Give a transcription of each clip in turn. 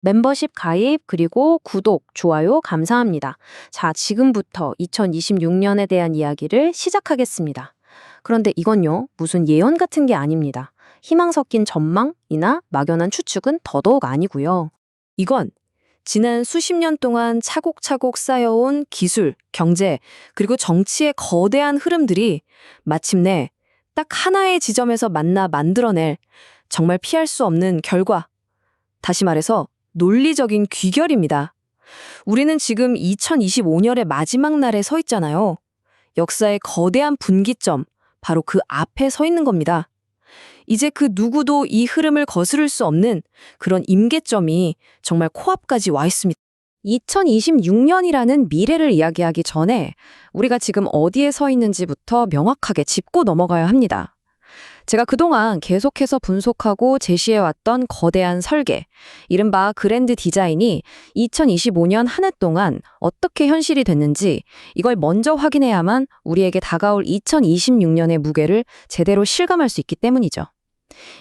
멤버십 가입, 그리고 구독, 좋아요 감사합니다. 자, 지금부터 2026년에 대한 이야기를 시작하겠습니다. 그런데 이건요, 무슨 예언 같은 게 아닙니다. 희망 섞인 전망이나 막연한 추측은 더더욱 아니고요. 이건 지난 수십 년 동안 차곡차곡 쌓여온 기술, 경제, 그리고 정치의 거대한 흐름들이 마침내 딱 하나의 지점에서 만나 만들어낼 정말 피할 수 없는 결과. 다시 말해서 논리적인 귀결입니다. 우리는 지금 2025년의 마지막 날에 서 있잖아요. 역사의 거대한 분기점, 바로 그 앞에 서 있는 겁니다. 이제 그 누구도 이 흐름을 거스를 수 없는 그런 임계점이 정말 코앞까지 와 있습니다. 2026년이라는 미래를 이야기하기 전에 우리가 지금 어디에 서 있는지부터 명확하게 짚고 넘어가야 합니다. 제가 그동안 계속해서 분석하고 제시해왔던 거대한 설계, 이른바 그랜드 디자인이 2025년 한 해 동안 어떻게 현실이 됐는지 이걸 먼저 확인해야만 우리에게 다가올 2026년의 무게를 제대로 실감할 수 있기 때문이죠.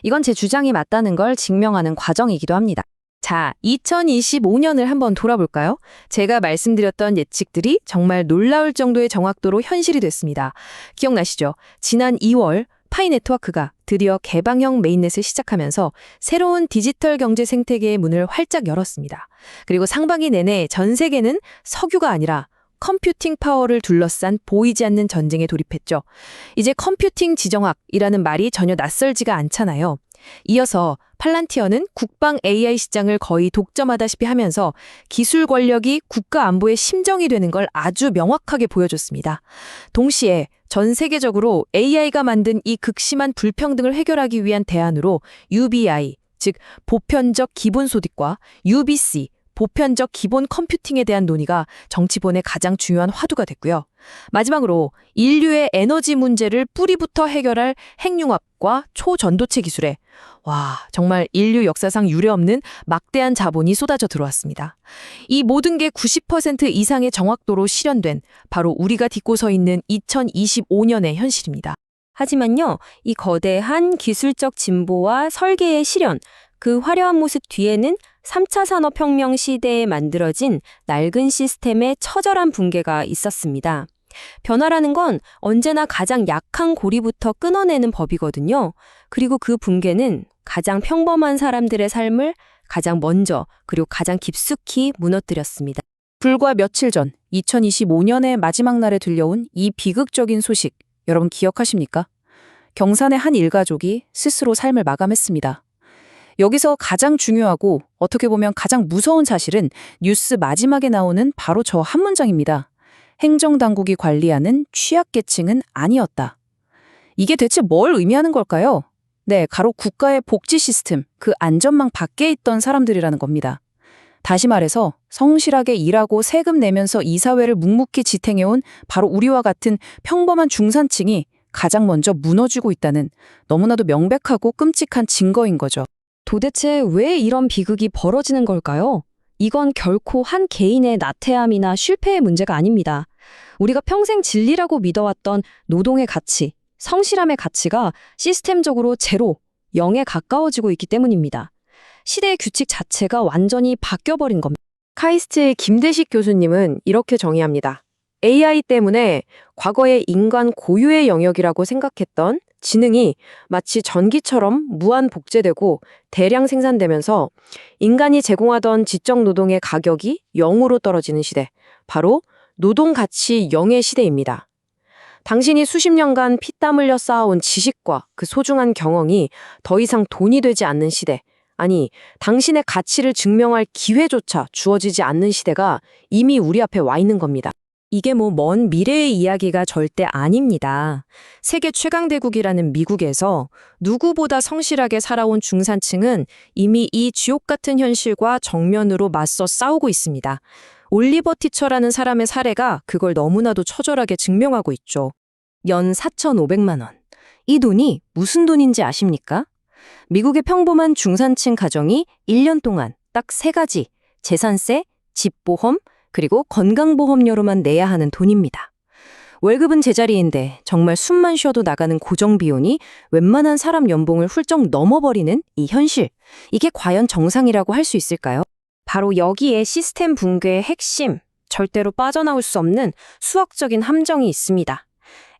이건 제 주장이 맞다는 걸 증명하는 과정이기도 합니다. 자, 2025년을 한번 돌아볼까요? 제가 말씀드렸던 예측들이 정말 놀라울 정도의 정확도로 현실이 됐습니다. 기억나시죠? 지난 2월 파이 네트워크가 드디어 개방형 메인넷을 시작하면서 새로운 디지털 경제 생태계의 문을 활짝 열었습니다. 그리고 상반기 내내 전 세계는 석유가 아니라 컴퓨팅 파워를 둘러싼 보이지 않는 전쟁에 돌입했죠. 이제 컴퓨팅 지정학이라는 말이 전혀 낯설지가 않잖아요. 이어서 팔란티어는 국방 AI 시장을 거의 독점하다시피 하면서 기술 권력이 국가 안보의 심정이 되는 걸 아주 명확하게 보여줬습니다. 동시에 전 세계적으로 AI가 만든 이 극심한 불평등을 해결하기 위한 대안으로 UBI, 즉 보편적 기본소득과 UBC, 보편적 기본 컴퓨팅에 대한 논의가 정치본의 가장 중요한 화두가 됐고요. 마지막으로 인류의 에너지 문제를 뿌리부터 해결할 핵융합과 초전도체 기술에 정말 인류 역사상 유례없는 막대한 자본이 쏟아져 들어왔습니다. 이 모든 게 90% 이상의 정확도로 실현된 바로 우리가 딛고 서 있는 2025년의 현실입니다. 하지만요, 이 거대한 기술적 진보와 설계의 실현, 그 화려한 모습 뒤에는 3차 산업혁명 시대에 만들어진 낡은 시스템의 처절한 붕괴가 있었습니다. 변화라는 건 언제나 가장 약한 고리부터 끊어내는 법이거든요. 그리고 그 붕괴는 가장 평범한 사람들의 삶을 가장 먼저 그리고 가장 깊숙이 무너뜨렸습니다. 불과 며칠 전 2025년의 마지막 날에 들려온 이 비극적인 소식, 여러분 기억하십니까? 경산의 한 일가족이 스스로 삶을 마감했습니다. 여기서 가장 중요하고 어떻게 보면 가장 무서운 사실은 뉴스 마지막에 나오는 바로 저 한 문장입니다. 행정당국이 관리하는 취약계층은 아니었다. 이게 대체 뭘 의미하는 걸까요? 네, 바로 국가의 복지 시스템, 그 안전망 밖에 있던 사람들이라는 겁니다. 다시 말해서 성실하게 일하고 세금 내면서 이 사회를 묵묵히 지탱해온 바로 우리와 같은 평범한 중산층이 가장 먼저 무너지고 있다는 너무나도 명백하고 끔찍한 증거인 거죠. 도대체 왜 이런 비극이 벌어지는 걸까요? 이건 결코 한 개인의 나태함이나 실패의 문제가 아닙니다. 우리가 평생 진리라고 믿어왔던 노동의 가치, 성실함의 가치가 시스템적으로 제로, 0에 가까워지고 있기 때문입니다. 시대의 규칙 자체가 완전히 바뀌어버린 겁니다. 카이스트의 김대식 교수님은 이렇게 정의합니다. AI 때문에 과거의 인간 고유의 영역이라고 생각했던 지능이 마치 전기처럼 무한 복제되고 대량 생산되면서 인간이 제공하던 지적 노동의 가격이 0으로 떨어지는 시대, 바로 노동 가치 0의 시대입니다. 당신이 수십 년간 피땀 흘려 쌓아온 지식과 그 소중한 경험이 더 이상 돈이 되지 않는 시대, 아니 당신의 가치를 증명할 기회조차 주어지지 않는 시대가 이미 우리 앞에 와 있는 겁니다. 이게 먼 미래의 이야기가 절대 아닙니다. 세계 최강대국이라는 미국에서 누구보다 성실하게 살아온 중산층은 이미 이 지옥 같은 현실과 정면으로 맞서 싸우고 있습니다. 올리버 티처라는 사람의 사례가 그걸 너무나도 처절하게 증명하고 있죠. 연 4,500만 원. 이 돈이 무슨 돈인지 아십니까? 미국의 평범한 중산층 가정이 1년 동안 딱 3가지, 재산세, 집보험, 그리고 건강보험료로만 내야 하는 돈입니다. 월급은 제자리인데 정말 숨만 쉬어도 나가는 고정비용이 웬만한 사람 연봉을 훌쩍 넘어버리는 이 현실. 이게 과연 정상이라고 할 수 있을까요? 바로 여기에 시스템 붕괴의 핵심, 절대로 빠져나올 수 없는 수학적인 함정이 있습니다.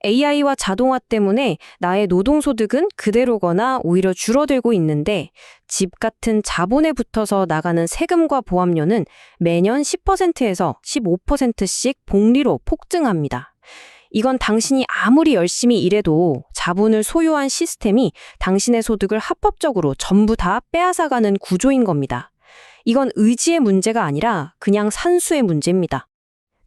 AI와 자동화 때문에 나의 노동소득은 그대로거나 오히려 줄어들고 있는데 집 같은 자본에 붙어서 나가는 세금과 보험료는 매년 10%에서 15%씩 복리로 폭증합니다. 이건 당신이 아무리 열심히 일해도 자본을 소유한 시스템이 당신의 소득을 합법적으로 전부 다 빼앗아가는 구조인 겁니다. 이건 의지의 문제가 아니라 그냥 산수의 문제입니다.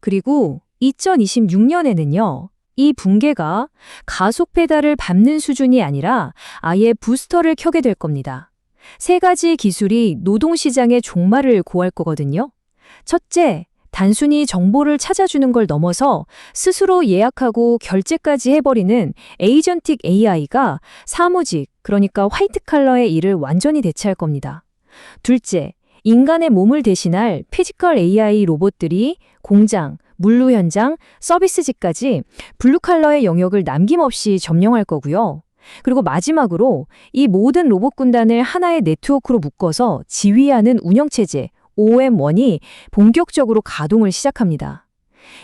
그리고 2026년에는요. 이 붕괴가 가속 페달을 밟는 수준이 아니라 아예 부스터를 켜게 될 겁니다. 세 가지 기술이 노동시장의 종말을 고할 거거든요. 첫째, 단순히 정보를 찾아주는 걸 넘어서 스스로 예약하고 결제까지 해버리는 에이전틱 AI가 사무직, 그러니까 화이트 칼러의 일을 완전히 대체할 겁니다. 둘째, 인간의 몸을 대신할 피지컬 AI 로봇들이 공장, 물류 현장, 서비스직까지 블루칼러의 영역을 남김없이 점령할 거고요. 그리고 마지막으로 이 모든 로봇 군단을 하나의 네트워크로 묶어서 지휘하는 운영체제 OM1이 본격적으로 가동을 시작합니다.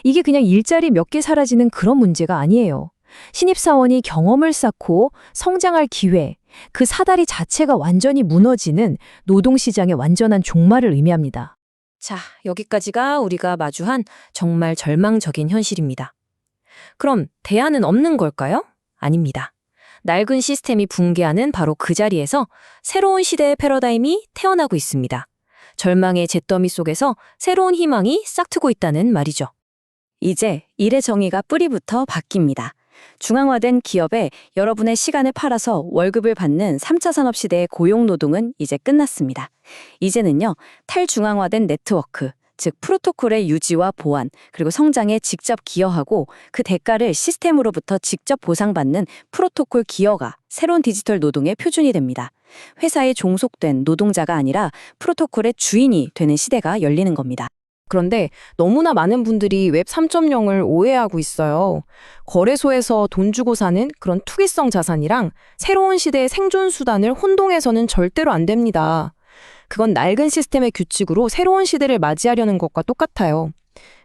이게 그냥 일자리 몇 개 사라지는 그런 문제가 아니에요. 신입사원이 경험을 쌓고 성장할 기회, 그 사다리 자체가 완전히 무너지는 노동시장의 완전한 종말을 의미합니다. 자, 여기까지가 우리가 마주한 정말 절망적인 현실입니다. 그럼 대안은 없는 걸까요? 아닙니다. 낡은 시스템이 붕괴하는 바로 그 자리에서 새로운 시대의 패러다임이 태어나고 있습니다. 절망의 잿더미 속에서 새로운 희망이 싹트고 있다는 말이죠. 이제 일의 정의가 뿌리부터 바뀝니다. 중앙화된 기업에 여러분의 시간을 팔아서 월급을 받는 3차 산업시대의 고용노동은 이제 끝났습니다. 이제는요, 탈중앙화된 네트워크, 즉 프로토콜의 유지와 보완, 그리고 성장에 직접 기여하고 그 대가를 시스템으로부터 직접 보상받는 프로토콜 기여가 새로운 디지털 노동의 표준이 됩니다. 회사에 종속된 노동자가 아니라 프로토콜의 주인이 되는 시대가 열리는 겁니다. 그런데 너무나 많은 분들이 웹 3.0을 오해하고 있어요. 거래소에서 돈 주고 사는 그런 투기성 자산이랑 새로운 시대의 생존 수단을 혼동해서는 절대로 안 됩니다. 그건 낡은 시스템의 규칙으로 새로운 시대를 맞이하려는 것과 똑같아요.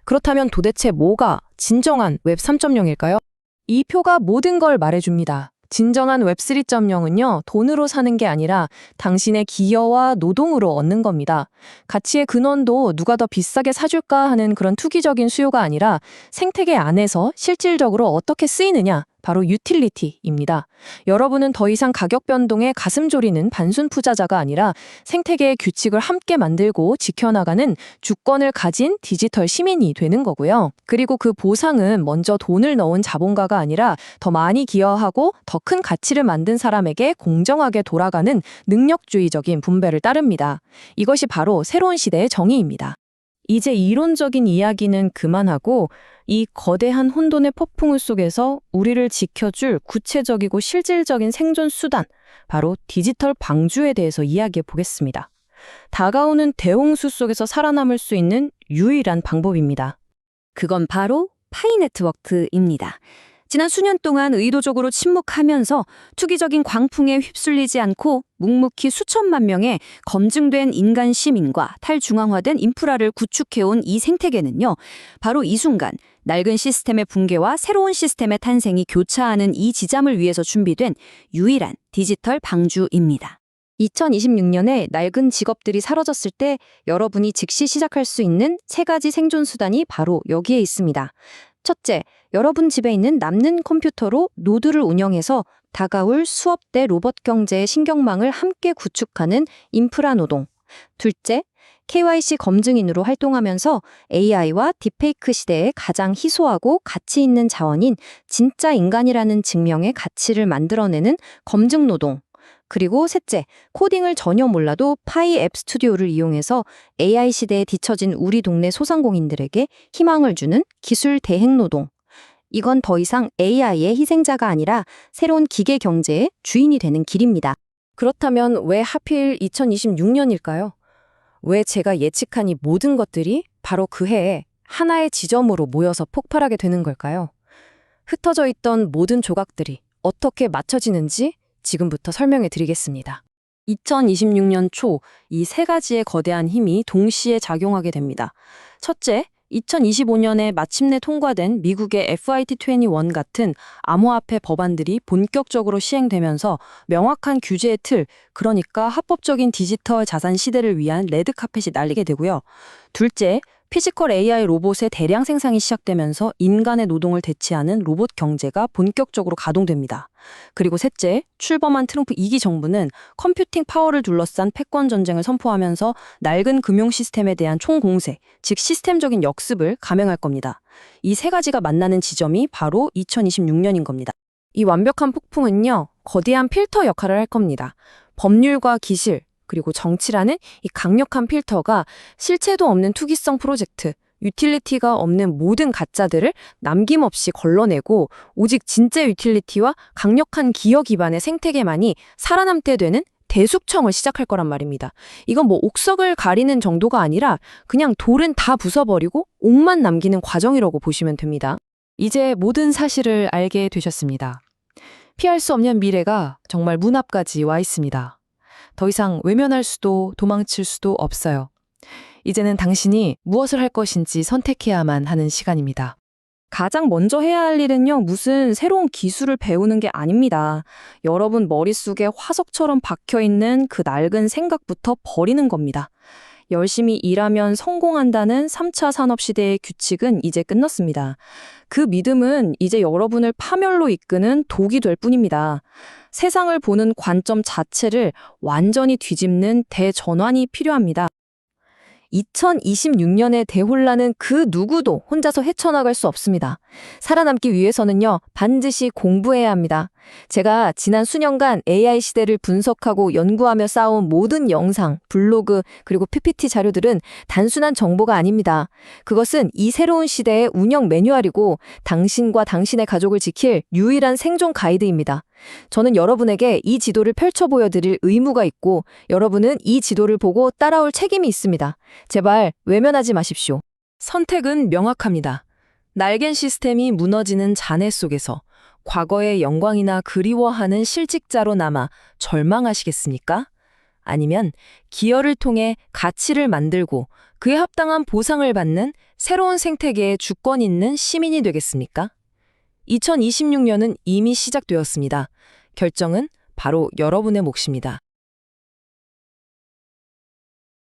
그렇다면 도대체 뭐가 진정한 웹 3.0일까요? 이 표가 모든 걸 말해줍니다. 진정한 웹 3.0은요, 돈으로 사는 게 아니라 당신의 기여와 노동으로 얻는 겁니다. 가치의 근원도 누가 더 비싸게 사줄까 하는 그런 투기적인 수요가 아니라 생태계 안에서 실질적으로 어떻게 쓰이느냐, 바로 유틸리티입니다. 여러분은 더 이상 가격 변동에 가슴 졸이는 단순 투자자가 아니라 생태계의 규칙을 함께 만들고 지켜나가는 주권을 가진 디지털 시민이 되는 거고요. 그리고 그 보상은 먼저 돈을 넣은 자본가가 아니라 더 많이 기여하고 더 큰 가치를 만든 사람에게 공정하게 돌아가는 능력주의적인 분배를 따릅니다. 이것이 바로 새로운 시대의 정의입니다. 이제 이론적인 이야기는 그만하고 이 거대한 혼돈의 폭풍우 속에서 우리를 지켜줄 구체적이고 실질적인 생존 수단, 바로 디지털 방주에 대해서 이야기해 보겠습니다. 다가오는 대홍수 속에서 살아남을 수 있는 유일한 방법입니다. 그건 바로 파이 네트워크입니다. 지난 수년 동안 의도적으로 침묵하면서 투기적인 광풍에 휩쓸리지 않고 묵묵히 수천만 명의 검증된 인간 시민과 탈중앙화된 인프라를 구축해온 이 생태계는요, 바로 이 순간 낡은 시스템의 붕괴와 새로운 시스템의 탄생이 교차하는 이 지점을 위해서 준비된 유일한 디지털 방주입니다. 2026년에 낡은 직업들이 사라졌을 때 여러분이 즉시 시작할 수 있는 세 가지 생존 수단이 바로 여기에 있습니다. 첫째, 여러분 집에 있는 남는 컴퓨터로 노드를 운영해서 다가올 수업대 로봇 경제의 신경망을 함께 구축하는 인프라 노동. 둘째, KYC 검증인으로 활동하면서 AI와 딥페이크 시대에 가장 희소하고 가치 있는 자원인 진짜 인간이라는 증명의 가치를 만들어내는 검증 노동. 그리고 셋째, 코딩을 전혀 몰라도 파이 앱 스튜디오를 이용해서 AI 시대에 뒤처진 우리 동네 소상공인들에게 희망을 주는 기술 대행 노동. 이건 더 이상 AI의 희생자가 아니라 새로운 기계 경제의 주인이 되는 길입니다. 그렇다면 왜 하필 2026년일까요? 왜 제가 예측한 이 모든 것들이 바로 그 해에 하나의 지점으로 모여서 폭발하게 되는 걸까요? 흩어져 있던 모든 조각들이 어떻게 맞춰지는지 지금부터 설명해 드리겠습니다. 2026년 초 이 세 가지의 거대한 힘이 동시에 작용하게 됩니다. 첫째, 2025년에 마침내 통과된 미국의 FIT21 같은 암호화폐 법안들이 본격적으로 시행되면서 명확한 규제의 틀, 그러니까 합법적인 디지털 자산 시대를 위한 레드카펫이 날리게 되고요. 둘째, 피지컬 AI 로봇의 대량 생산이 시작되면서 인간의 노동을 대체하는 로봇 경제가 본격적으로 가동됩니다. 그리고 셋째, 출범한 트럼프 2기 정부는 컴퓨팅 파워를 둘러싼 패권 전쟁을 선포하면서 낡은 금융 시스템에 대한 총공세, 즉 시스템적인 역습을 감행할 겁니다. 이 세 가지가 만나는 지점이 바로 2026년인 겁니다. 이 완벽한 폭풍은요, 거대한 필터 역할을 할 겁니다. 법률과 기술, 그리고 정치라는 이 강력한 필터가 실체도 없는 투기성 프로젝트, 유틸리티가 없는 모든 가짜들을 남김없이 걸러내고 오직 진짜 유틸리티와 강력한 기여 기반의 생태계만이 살아남게 되는 대숙청을 시작할 거란 말입니다. 이건 뭐 옥석을 가리는 정도가 아니라 그냥 돌은 다 부숴버리고 옥만 남기는 과정이라고 보시면 됩니다. 이제 모든 사실을 알게 되셨습니다. 피할 수 없는 미래가 정말 문 앞까지 와 있습니다. 더 이상 외면할 수도 도망칠 수도 없어요. 이제는 당신이 무엇을 할 것인지 선택해야만 하는 시간입니다. 가장 먼저 해야 할 일은요, 무슨 새로운 기술을 배우는 게 아닙니다. 여러분 머릿속에 화석처럼 박혀있는 그 낡은 생각부터 버리는 겁니다. 열심히 일하면 성공한다는 3차 산업시대의 규칙은 이제 끝났습니다. 그 믿음은 이제 여러분을 파멸로 이끄는 독이 될 뿐입니다. 세상을 보는 관점 자체를 완전히 뒤집는 대전환이 필요합니다. 2026년의 대혼란은 그 누구도 혼자서 헤쳐나갈 수 없습니다. 살아남기 위해서는요, 반드시 공부해야 합니다. 제가 지난 수년간 AI 시대를 분석하고 연구하며 쌓아온 모든 영상, 블로그, 그리고 PPT 자료들은 단순한 정보가 아닙니다. 그것은 이 새로운 시대의 운영 매뉴얼이고 당신과 당신의 가족을 지킬 유일한 생존 가이드입니다. 저는 여러분에게 이 지도를 펼쳐 보여드릴 의무가 있고 여러분은 이 지도를 보고 따라올 책임이 있습니다. 제발 외면하지 마십시오. 선택은 명확합니다. 낡은 시스템이 무너지는 잔해 속에서 과거의 영광이나 그리워하는 실직자로 남아 절망하시겠습니까? 아니면 기여를 통해 가치를 만들고 그에 합당한 보상을 받는 새로운 생태계의 주권 있는 시민이 되겠습니까? 2026년은 이미 시작되었습니다. 결정은 바로 여러분의 몫입니다.